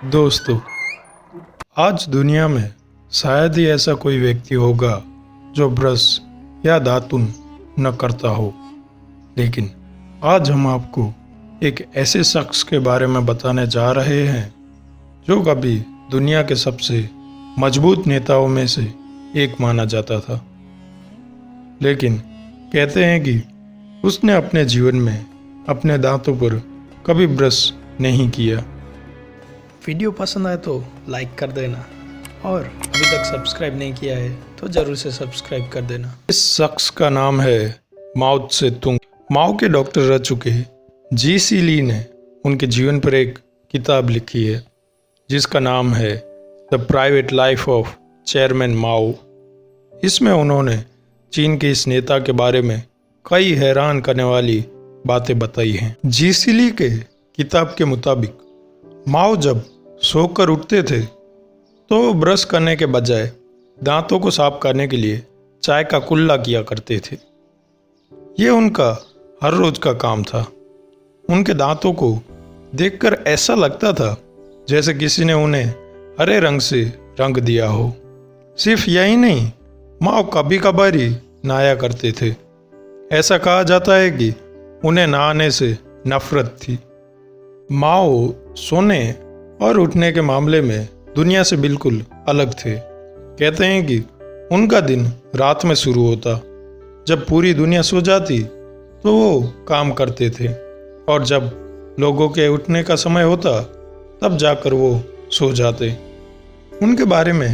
दोस्तों, आज दुनिया में शायद ही ऐसा कोई व्यक्ति होगा जो ब्रश या दातुन न करता हो। लेकिन आज हम आपको एक ऐसे शख्स के बारे में बताने जा रहे हैं जो कभी दुनिया के सबसे मजबूत नेताओं में से एक माना जाता था। लेकिन कहते हैं कि उसने अपने जीवन में अपने दांतों पर कभी ब्रश नहीं किया। वीडियो पसंद आए तो लाइक कर देना और अभी तक सब्सक्राइब नहीं किया है तो ज़रूर से सब्सक्राइब कर देना। इस शख्स का नाम है माओ त्से-तुंग। माओ के डॉक्टर रह चुके जी.सी. ली ने उनके जीवन पर एक किताब लिखी है जिसका नाम है the private life of chairman Mao. इसमें उन्होंने चीन के इस नेता के बारे में कई हैरान करने वाली बातें बताई हैं। जी.सी. ली के किताब के मुताबिक माओ जब सोकर उठते थे तो वो ब्रश करने के बजाय दांतों को साफ करने के लिए चाय का कुल्ला किया करते थे। ये उनका हर रोज का काम था। उनके दांतों को देखकर ऐसा लगता था जैसे किसी ने उन्हें हरे रंग से रंग दिया हो। सिर्फ यही नहीं, माओ कभी कभार ही नहाया करते थे। ऐसा कहा जाता है कि उन्हें नहाने से नफरत थी। माओ सोने और उठने के मामले में दुनिया से बिल्कुल अलग थे। कहते हैं कि उनका दिन रात में शुरू होता, जब पूरी दुनिया सो जाती तो वो काम करते थे, और जब लोगों के उठने का समय होता तब जाकर वो सो जाते। उनके बारे में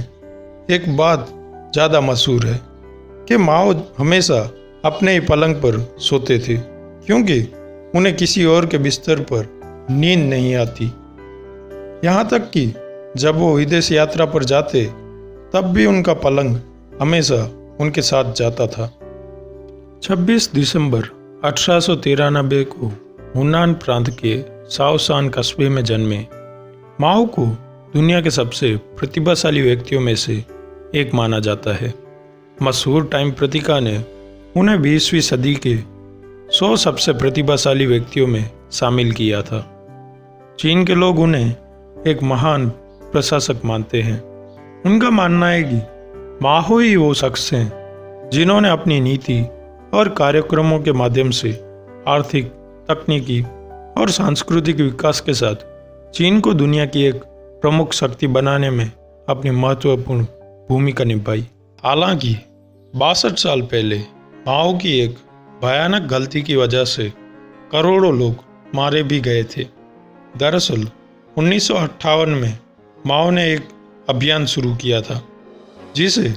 एक बात ज़्यादा मशहूर है कि माओ हमेशा अपने ही पलंग पर सोते थे क्योंकि उन्हें किसी और के बिस्तर पर नींद नहीं आती। यहाँ तक कि जब वो विदेश यात्रा पर जाते तब भी उनका पलंग हमेशा उनके साथ जाता था। 26 दिसंबर 1893 को हुनान प्रांत के शाओशान कस्बे में जन्मे माओ को दुनिया के सबसे प्रतिभाशाली व्यक्तियों में से एक माना जाता है। मशहूर टाइम पत्रिका ने उन्हें 20वीं सदी के 100 सबसे प्रतिभाशाली व्यक्तियों में शामिल किया था। चीन के लोग उन्हें एक महान प्रशासक मानते हैं। उनका मानना है कि माओ ही वो शख्स हैं जिन्होंने अपनी नीति और कार्यक्रमों के माध्यम से आर्थिक, तकनीकी और सांस्कृतिक विकास के साथ चीन को दुनिया की एक प्रमुख शक्ति बनाने में अपनी महत्वपूर्ण भूमिका निभाई। हालांकि 62 साल पहले माओ की एक भयानक गलती की वजह से करोड़ों लोग मारे भी गए थे। दरअसल 1958 में माओ ने एक अभियान शुरू किया था जिसे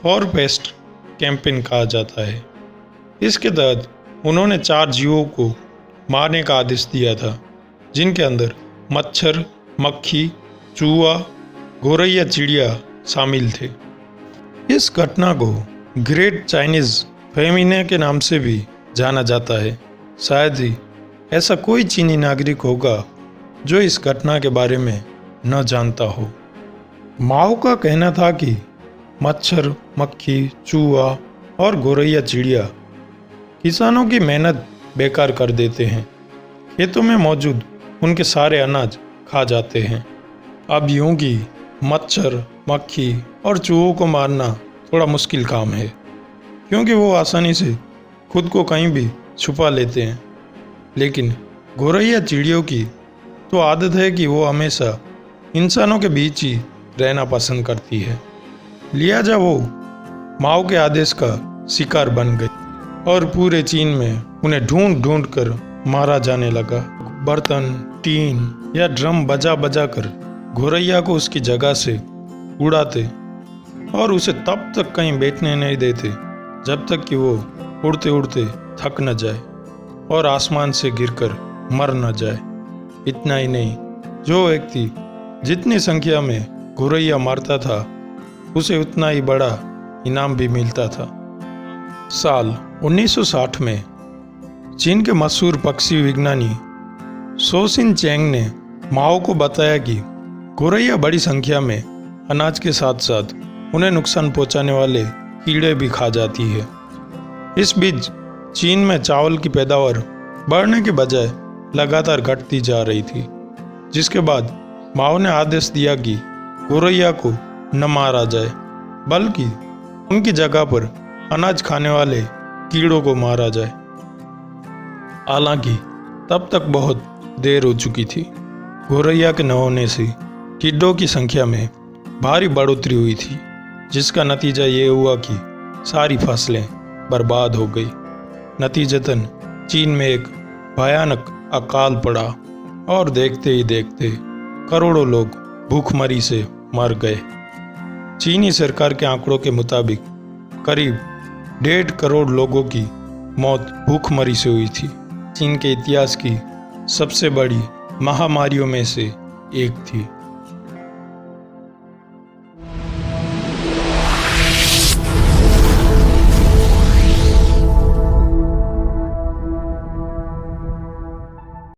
फॉर पेस्ट कैंपेन कहा जाता है। इसके तहत उन्होंने 4 जीवों को मारने का आदेश दिया था जिनके अंदर मच्छर, मक्खी, चूहा, गौरैया चिड़िया शामिल थे। इस घटना को ग्रेट चाइनीज फेमिने के नाम से भी जाना जाता है। शायद ही ऐसा कोई चीनी नागरिक होगा जो इस घटना के बारे में न जानता हो। माओ का कहना था कि मच्छर, मक्खी, चूहा और गौरैया चिड़िया किसानों की मेहनत बेकार कर देते हैं। खेतों में मौजूद उनके सारे अनाज खा जाते हैं। अब यूं कि मच्छर, मक्खी और चूहों को मारना थोड़ा मुश्किल काम है क्योंकि वो आसानी से खुद को कहीं भी छुपा लेते हैं। लेकिन गौरैया चिड़ियों की तो आदत है कि वो हमेशा इंसानों के बीच ही रहना पसंद करती है। लिहाजा वो माओ के आदेश का शिकार बन गई और पूरे चीन में उन्हें ढूंढ ढूंढ कर मारा जाने लगा। बर्तन, टीन या ड्रम बजा बजा कर गौरैया को उसकी जगह से उड़ाते और उसे तब तक कहीं बैठने नहीं देते जब तक कि वो उड़ते उड़ते थक न जाए और आसमान से गिरकर मर न जाए। इतना ही नहीं, जो व्यक्ति जितनी संख्या में गौरैया मारता था उसे उतना ही बड़ा इनाम भी मिलता था। साल 1960 में चीन के मशहूर पक्षी विज्ञानी शोशिन चैंग ने माओ को बताया कि गौरैया बड़ी संख्या में अनाज के साथ साथ उन्हें नुकसान पहुंचाने वाले कीड़े भी खा जाती है। इस बीच चीन में चावल की पैदावार बढ़ने के बजाय लगातार घटती जा रही थी, जिसके बाद माओ ने आदेश दिया कि गोरैया को न मारा जाए, बल्कि उनकी जगह पर अनाज खाने वाले कीड़ों को मारा जाए। हालांकि तब तक बहुत देर हो चुकी थी। गोरैया के न होने से टिड्डों की संख्या में भारी बढ़ोतरी हुई थी, जिसका नतीजा ये हुआ कि सारी फसलें बर्बाद हो गई। नतीजतन चीन में एक भयानक अकाल पड़ा और देखते ही देखते करोड़ों लोग भूखमरी से मर गए। चीनी सरकार के आंकड़ों के मुताबिक करीब 1.5 करोड़ लोगों की मौत भूखमरी से हुई थी। चीन के इतिहास की सबसे बड़ी महामारियों में से एक थी।